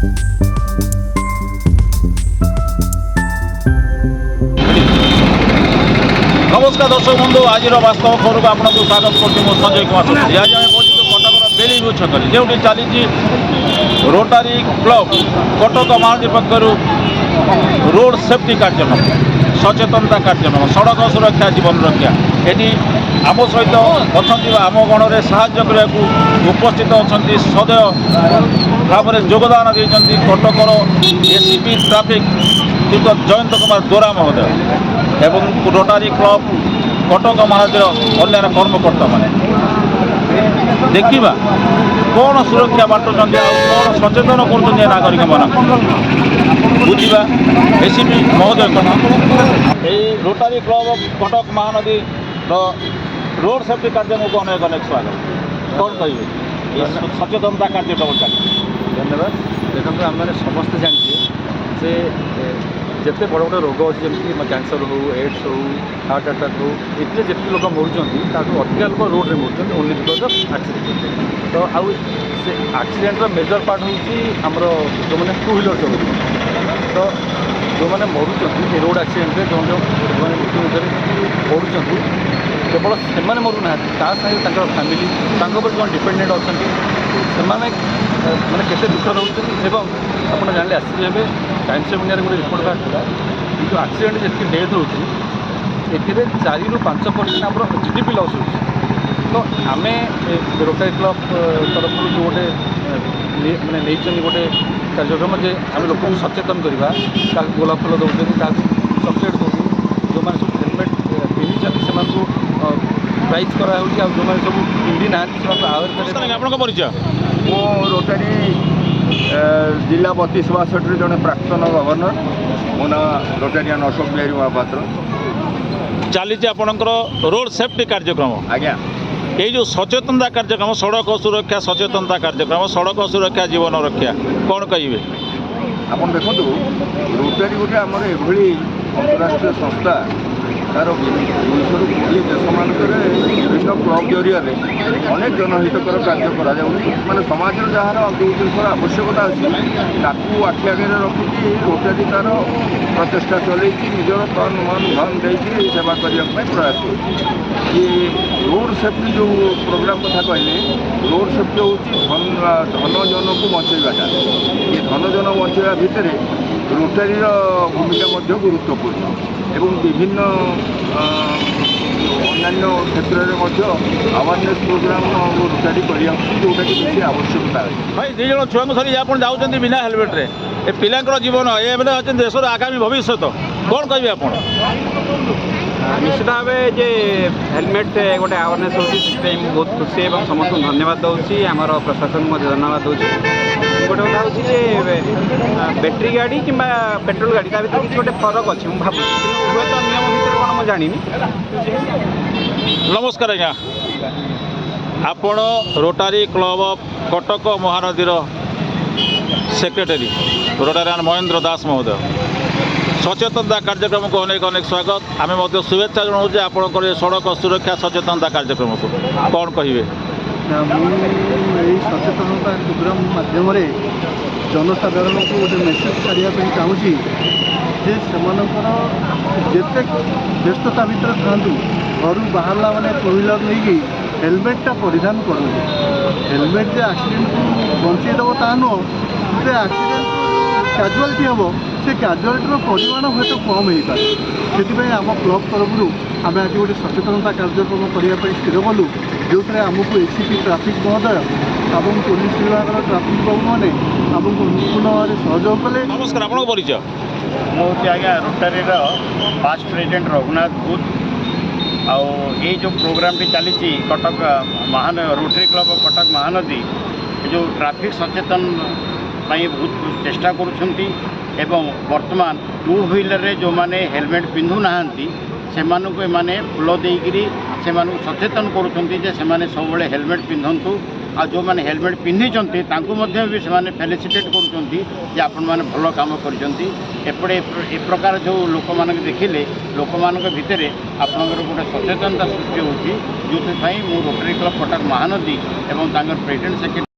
नमस्कार दर्शक बंधु आज वास्तव खबर को आपको स्वागत करती संजय कुमार आज आम पहुंचू कटक बेली छक जो चली रोटारी क्लब कटक महानदी पक्षर रोड सेफ्टी कार्यक्रम सचेतनता कार्यक्रम सड़क सुरक्षा जीवन रक्षा ये आम सहित अच्छा आम गण में साहाय्य करने उपस्थित अच्छा सदैव भाव में योगदान देती कटकर एसीपी ट्राफिक जयंत कुमार दोरा महोदय एवं रोटारी क्लब कटक महानदीर अन्य कर्मकर्ता मैंने देखा कौन सुरक्षा बांटुंट कौन सचेतन कर नागरिक मान बुझा एसीपी महोदय रोटारी club Cuttack Mahanadi road safety कार्यक्रम को अनेक अनेक स्वागत कौन कहे सचेतनता कार्यक्रम धन्यवाद देखो आम समस्त जानते से जिते बड़ बड़ रोग अच्छे जमी कैंसर हो एड्स हो हार्ट अटैक हो ये जितने लोग मरुँच अधिका लोग रोड में मरुँच ओनली बिकज अफ एक्सीडेंट तो आउ से एक्सीडेंट मेजर पार्ट होमर जो मैंने टू व्हीलर चलते तो जो मैंने मरुँच रोड एक्सीडेंट जो जो मृत्यु मुखर मरुँच केवल से मरुना ता साथ फैमिली जो डिपेंडेंट अच्छा से मैंने केते दुख रोचे आप जानते आसी ए टाइम्स ऑफ इंडिया गोटे रिपोर्ट बाहर जो एक्सीडेंट जी डेथ होती 4 ରୁ 5% आम जीडीपी लॉस हो तो आम रोटारी क्लब तरफ जो गोटे मैंने नहीं गोटे कार्यक्रम जे आम लोक सचेतन करवा क्या गोलाप फूल दौरान क्या चॉकलेट दौर जो मैंने सब हेलमेट पिंधि से प्राइज कराऊँ जो मैंने सब पिंधि ना आपका परिचय मो रोटारी जिला 32-62 जड़े प्राक्तन गवर्नर मो ना रोटारियान अशोक बिहारी महापात्र चली आपणकर रोड सेफ्टी कार्यक्रम आज्ञा ये जो सचेतनता कार्यक्रम सड़क सुरक्षा सचेतनता कार्यक्रम सड़क सुरक्षा जीवन रक्षा कौन कहे आप देखो रोटारी गोटे आमर एभली अंतर्राष्ट्रीय संस्था तार 220 देश मानक विभिन्न क्लब जरिया अनेक जनहितकर कार्य करा माने समाज जार जो जिनसर आवश्यकता अच्छी आखि आगे रखिकी रोटारी तार प्रचेषा चलती निजर तन मन धन देकी सेवा करने प्रयास कर रोड सेफ्टी जो प्रोग्राम कथा कहले रोड सेफ्टी हूँ धन जन को बचेवाटा ये धन जन बचेवा भितर रोटारी भूमिका गुरुत्वपूर्ण एवं विभिन्न अन्य क्षेत्र में अवेयरनेस प्रोग्राम रोटारी जोटा कि बेसी आवश्यकता है भाई दुई जन छुआ धरी आप जाऊँच बिना हेलमेट रे ए पिला जीवन ये अच्छा देशर आगामी भविष्य कौन कहे आप निश्चित भाव जे हेलमेट गोटे अवेयरनेस होती बहुत खुशी और समस्त धन्यवाद दूसरी आम प्रशासन को धन्यवाद दूसरी गोटे कथा हूँ बैटेरी गाड़ी कि पेट्रोल गाड़ी ता भर किसी गोटे फरक अच्छे मुझे भाव हुए तो नियम भितर कौन मुझे जानी। नमस्कार आज्ञा आपण रोटारी क्लब कटक महानदीर सेक्रेटरी रोटारियान महेंद्र दास महोदय सचेतनता कार्यक्रम को अनेक अनेक स्वागत आम शुभेच्छा जनाऊे आपंकर सड़क सुरक्षा सचेतनता कार्यक्रम को कौन कहे सचेतनता प्रोग्राम माध्यम जनसाधारण को गोटे मेसेज छाड़ापी चाहूँगी जे जिते व्यस्तता भितर था घर बाहरला मैंने टू व्हीलर नहीं हेलमेटा परिधान करूँ हेलमेट जे एक्सीडेंट को बचेदेव ता नुह जे एक्सीडेंट कैजुआलिटी हम से कैजुआलिटर परिमाण हूँ तो कम हो पाए से आम क्लब तरफ आम आज गोटे सचेतनता कार्यक्रम करने स्थिर कलु जो आमको एसीपी ट्राफिक महोदय और पुलिस विभाग ट्राफिक बाबू मैंने आमको पूर्ण भाव सहयोग कले। नमस्कार आपको परिचय मुझे आज्ञा रोटारी पास्ट प्रेसिडेंट रघुनाथ बुध आउ ये जो प्रोग्राम टी चली कटक रोटरी क्लब कटक महानदी जो ट्राफिक सचेतन बहुत चेष्टा करुँच वर्तमान टू व्हीलर रे जो माने हेलमेट पिंधु नाहांती से फूल देकरी से सचेतन करुँचे सब हेलमेट पिंधतु आ जो मैंने हेलमेट पिंधि भी से फेलिसिटेट कर आपण मैंने भल कम करपटे ए प्रकार जो लोक मान देखिले लोक मान भितर आपंकर गोटे सचेतनता सृष्टि होती जो रोटरी क्लब कटक महानदी और प्रेसिडेंट सेक्रेटरी